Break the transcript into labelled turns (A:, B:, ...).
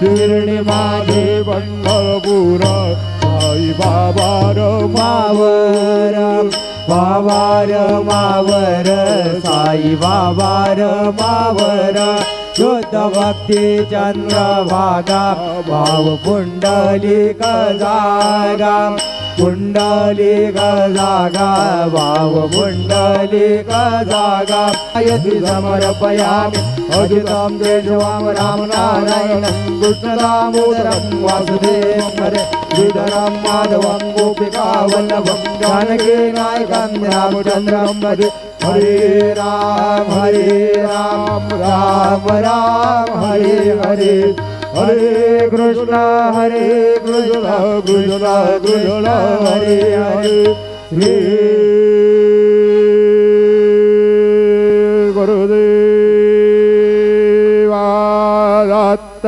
A: शिर्डी माझे पंढरपूर साई बाबा
B: मावर मावर मावर साई बाबार मावर शुद्ध भक्ती चंद्रभागा भाव पुंडलिक जागा पुंडलिक जागा भाव पुंडलिक जागा यदि समर्पयामि अजितं केशवं रामनारायणं कृष्णदामोदरं वासुदेवं हरे श्रीधरं माधवं गोपिकावल्लभं जानकी नायकं रामचन्द्रं भजे हरे राम राम राम हरे हरे हरे कृष्ण कृष्ण कृष्ण हरे हरे श्री
A: गुरुदेव दत्त।